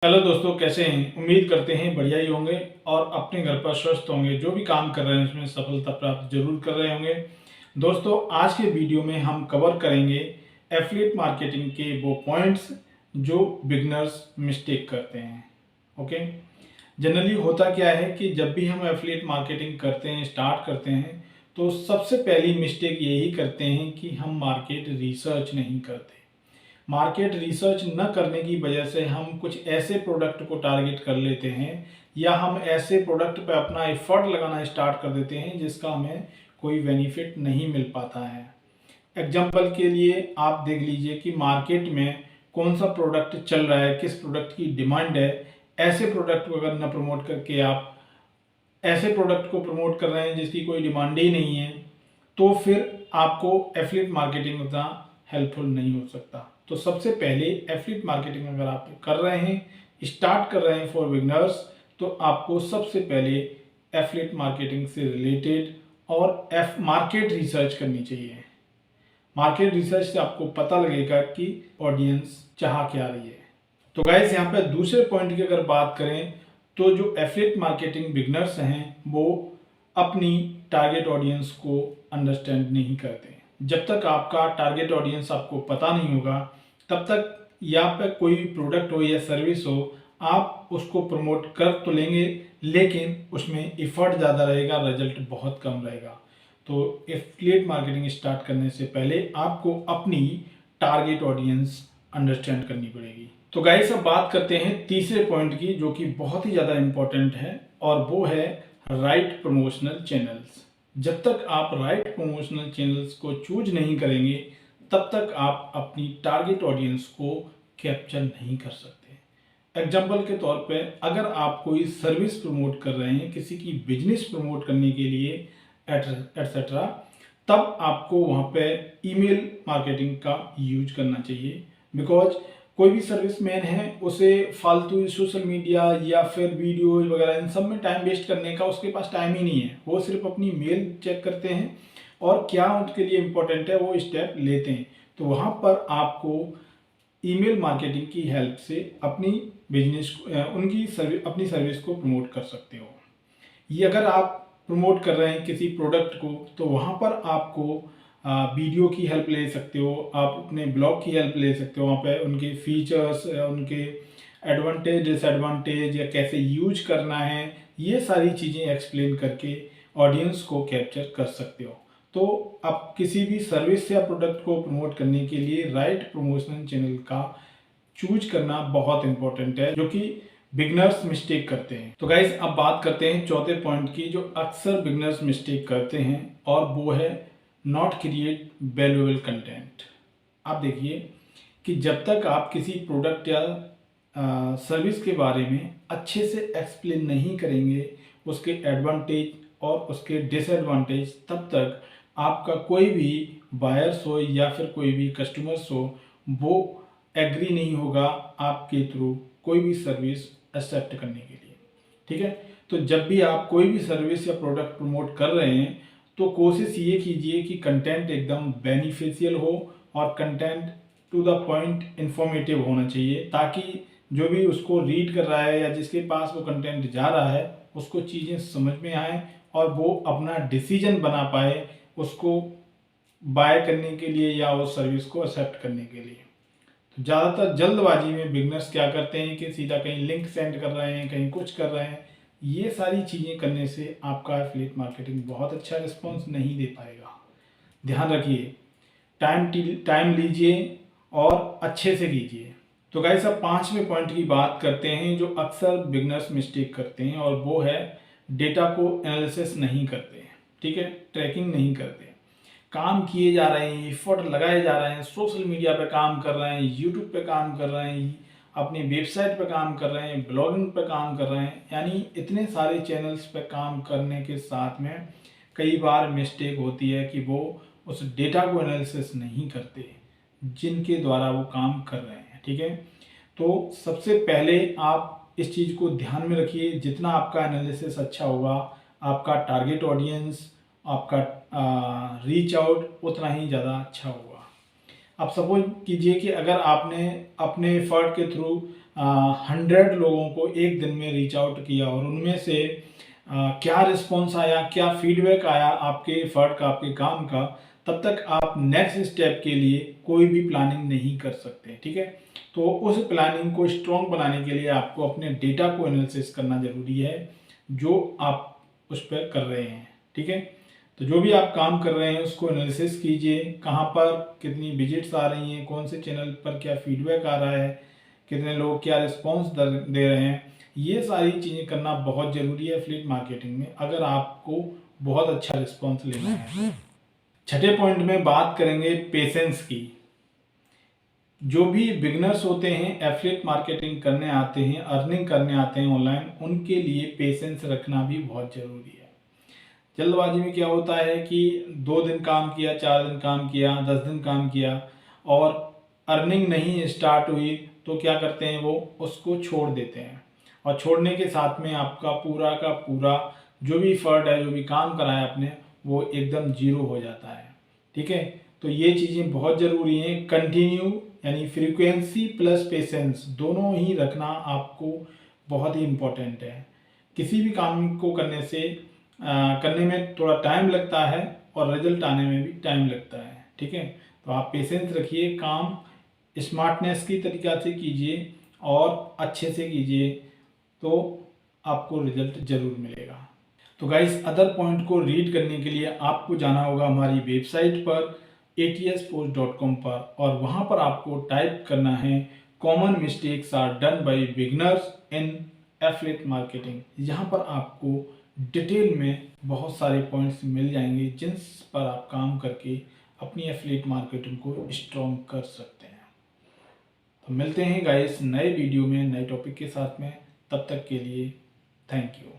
Hello दोस्तों, कैसे हैं? उम्मीद करते हैं बढ़िया ही होंगे और अपने घर पर स्वस्थ होंगे। जो भी काम कर रहे हैं उसमें सफलता प्राप्त जरूर कर रहे होंगे। दोस्तों, आज के वीडियो में हम कवर करेंगे एफिलिएट मार्केटिंग के वो पॉइंट्स जो बिगनर्स मिस्टेक करते हैं। ओके। जनरली होता क्या है कि जब भी हम एफिलिएट मार्केटिंग करते हैं, स्टार्ट करते हैं, तो सबसे पहली मिस्टेक यही करते हैं कि हम मार्केट रिसर्च नहीं करते। मार्केट रिसर्च न करने की वजह से हम कुछ ऐसे प्रोडक्ट को टारगेट कर लेते हैं या हम ऐसे प्रोडक्ट पे अपना एफर्ट लगाना स्टार्ट कर देते हैं जिसका हमें कोई बेनिफिट नहीं मिल पाता है। एग्जाम्पल के लिए आप देख लीजिए कि मार्केट में कौन सा प्रोडक्ट चल रहा है, किस प्रोडक्ट की डिमांड है। ऐसे प्रोडक्ट को अगर न प्रमोट करके आप ऐसे प्रोडक्ट को प्रमोट कर रहे हैं जिसकी कोई डिमांड ही नहीं है, तो फिर आपको एफिलिएट मार्केटिंग उतना हेल्पफुल नहीं हो सकता। तो सबसे पहले एफिलिएट मार्केटिंग अगर आप कर रहे हैं, स्टार्ट कर रहे हैं फॉर बिगनर्स, तो आपको सबसे पहले एफिलिएट मार्केटिंग से रिलेटेड और मार्केट रिसर्च करनी चाहिए। मार्केट रिसर्च से आपको पता लगेगा कि ऑडियंस चाह क्या रही है। तो गाइस, यहाँ पे दूसरे पॉइंट की अगर बात करें तो जो एफिलिएट मार्केटिंग बिगनर्स हैं वो अपनी टारगेट ऑडियंस को अंडरस्टैंड नहीं करते। जब तक आपका टारगेट ऑडियंस आपको पता नहीं होगा तब तक यहाँ पे कोई भी प्रोडक्ट हो या सर्विस हो, आप उसको प्रमोट कर तो लेंगे लेकिन उसमें एफर्ट ज़्यादा रहेगा, रिजल्ट बहुत कम रहेगा। तो एफिलिएट मार्केटिंग स्टार्ट करने से पहले आपको अपनी टारगेट ऑडियंस अंडरस्टैंड करनी पड़ेगी। तो गाइस, अब बात करते हैं तीसरे पॉइंट की जो कि बहुत ही ज़्यादा इम्पोर्टेंट है और वो है राइट प्रमोशनल चैनल्स। जब तक आप राइट प्रमोशनल चैनल्स को चूज नहीं करेंगे तब तक आप अपनी टारगेट ऑडियंस को कैप्चर नहीं कर सकते। एग्जाम्पल के तौर पे अगर आप कोई सर्विस प्रमोट कर रहे हैं, किसी की बिजनेस प्रमोट करने के लिए एटसेट्रा, तब आपको वहाँ पे ईमेल मार्केटिंग का यूज करना चाहिए। बिकॉज कोई भी सर्विसमैन है उसे फालतू सोशल मीडिया या फिर वीडियो वगैरह इन सब में टाइम वेस्ट करने का उसके पास टाइम ही नहीं है। वो सिर्फ अपनी मेल चेक करते हैं और क्या उनके लिए इम्पोर्टेंट है वो स्टेप लेते हैं। तो वहाँ पर आपको ईमेल मार्केटिंग की हेल्प से अपनी बिजनेस उनकी सर्विस अपनी सर्विस को प्रमोट कर सकते हो। ये अगर आप प्रमोट कर रहे हैं किसी प्रोडक्ट को तो वहाँ पर आपको वीडियो की हेल्प ले सकते हो, आप अपने ब्लॉग की हेल्प ले सकते हो। वहाँ पे उनके फीचर्स, उनके एडवांटेज डिसएडवांटेज या कैसे यूज करना है, ये सारी चीज़ें एक्सप्लेन करके ऑडियंस को कैप्चर कर सकते हो। तो आप किसी भी सर्विस या प्रोडक्ट को प्रमोट करने के लिए राइट प्रमोशनल चैनल का चूज करना बहुत इंपॉर्टेंट है, जो कि बिगनर्स मिस्टेक करते हैं। तो गाइज, अब बात करते हैं चौथे पॉइंट की जो अक्सर बिगनर्स मिस्टेक करते हैं और वो है नॉट क्रिएट वैल्यूएबल कंटेंट। आप देखिए कि जब तक आप किसी प्रोडक्ट या सर्विस के बारे में अच्छे से एक्सप्लेन नहीं करेंगे, उसके एडवांटेज और उसके डिसएडवांटेज, तब तक आपका कोई भी बायर्स हो या फिर कोई भी कस्टमर्स हो वो एग्री नहीं होगा आपके थ्रू कोई भी सर्विस एक्सेप्ट करने के लिए। ठीक है। तो जब भी आप कोई भी सर्विस या प्रोडक्ट प्रमोट कर रहे हैं तो कोशिश ये कीजिए कि कंटेंट एकदम बेनिफिशियल हो और content to the point informative होना चाहिए, ताकि जो भी उसको रीड कर रहा है या जिसके पास वो कंटेंट जा रहा है उसको चीज़ें समझ में आए और वो अपना डिसीजन बना पाए उसको बाय करने के लिए या उस सर्विस को एक्सेप्ट करने के लिए। तो ज़्यादातर जल्दबाजी में बिगनर्स क्या करते हैं कि सीधा कहीं लिंक सेंड कर रहे हैं, कहीं कुछ कर रहे हैं। ये सारी चीज़ें करने से आपका एफिलिएट मार्केटिंग बहुत अच्छा रिस्पॉन्स नहीं दे पाएगा। ध्यान रखिए, टाइम लीजिए और अच्छे से कीजिए। तो गाइस, अब पांचवें पॉइंट की बात करते हैं जो अक्सर बिगनर्स मिस्टेक करते हैं और वो है डेटा को एनालिसिस नहीं करते हैं। ठीक है, ट्रैकिंग नहीं करते। काम किए जा रहे हैं, एफर्ट लगाए जा रहे हैं, सोशल मीडिया पे काम कर रहे हैं, यूट्यूब पे काम कर रहे हैं, अपनी वेबसाइट पे काम कर रहे हैं, ब्लॉगिंग पे काम कर रहे हैं, यानी इतने सारे चैनल्स पे काम करने के साथ में कई बार मिस्टेक होती है कि वो उस डेटा को एनालिसिस नहीं करते जिनके द्वारा वो काम कर रहे हैं। ठीक है। तो सबसे पहले आप इस चीज़ को ध्यान में रखिए, जितना आपका एनालिसिस अच्छा होगा आपका टारगेट ऑडियंस, आपका रीच आउट उतना ही ज़्यादा अच्छा होगा। आप सपोज कीजिए कि अगर आपने अपने एफर्ट के थ्रू 100 लोगों को एक दिन में रीच आउट किया और उनमें से क्या रिस्पॉन्स आया, क्या फीडबैक आया आपके एफर्ट का, आपके काम का, तब तक आप नेक्स्ट स्टेप के लिए कोई भी प्लानिंग नहीं कर सकते। ठीक है, तो उस प्लानिंग को स्ट्रॉन्ग बनाने के लिए आपको अपने डेटा को एनालिसिस करना ज़रूरी है जो आप उस पर कर रहे हैं। ठीक है, तो जो भी आप काम कर रहे हैं उसको एनालिसिस कीजिए, कहाँ पर कितनी विजिट्स आ रही हैं, कौन से चैनल पर क्या फीडबैक आ रहा है, कितने लोग क्या रिस्पॉन्स दे रहे हैं। ये सारी चीज़ें करना बहुत ज़रूरी है एफिलिएट मार्केटिंग में, अगर आपको बहुत अच्छा रिस्पॉन्स लेना है। छठे पॉइंट में बात करेंगे पेशेंस की। जो भी बिगनर्स होते हैं, एफिलिएट मार्केटिंग करने आते हैं, अर्निंग करने आते हैं ऑनलाइन, उनके लिए पेशेंस रखना भी बहुत ज़रूरी है। जल्दबाजी में क्या होता है कि 2 दिन काम किया, 4 दिन काम किया, 10 दिन काम किया और अर्निंग नहीं स्टार्ट हुई तो क्या करते हैं, वो उसको छोड़ देते हैं और छोड़ने के साथ में आपका पूरा का पूरा जो भी एफर्ट है, जो भी काम करा है आपने, वो एकदम जीरो हो जाता है। ठीक है, तो ये चीज़ें बहुत ज़रूरी हैं। कंटिन्यू यानी फ्रीक्वेंसी प्लस पेशेंस दोनों ही रखना आपको बहुत ही इम्पोर्टेंट है। किसी भी काम को करने में थोड़ा टाइम लगता है और रिजल्ट आने में भी टाइम लगता है। ठीक है, तो आप पेशेंस रखिए, काम स्मार्टनेस की तरीक़ा से कीजिए और अच्छे से कीजिए तो आपको रिजल्ट ज़रूर मिलेगा। तो गाइस, अदर पॉइंट को रीड करने के लिए आपको जाना होगा हमारी वेबसाइट पर etspost.com पर और वहाँ पर आपको टाइप करना है common mistakes are done by beginners in affiliate marketing. यहाँ पर आपको डिटेल में बहुत सारे पॉइंट्स मिल जाएंगे जिन पर आप काम करके अपनी एफिलिएट मार्केटिंग को स्ट्रॉन्ग कर सकते हैं। तो मिलते हैं गाइस नए वीडियो में नए टॉपिक के साथ में, तब तक के लिए थैंक यू।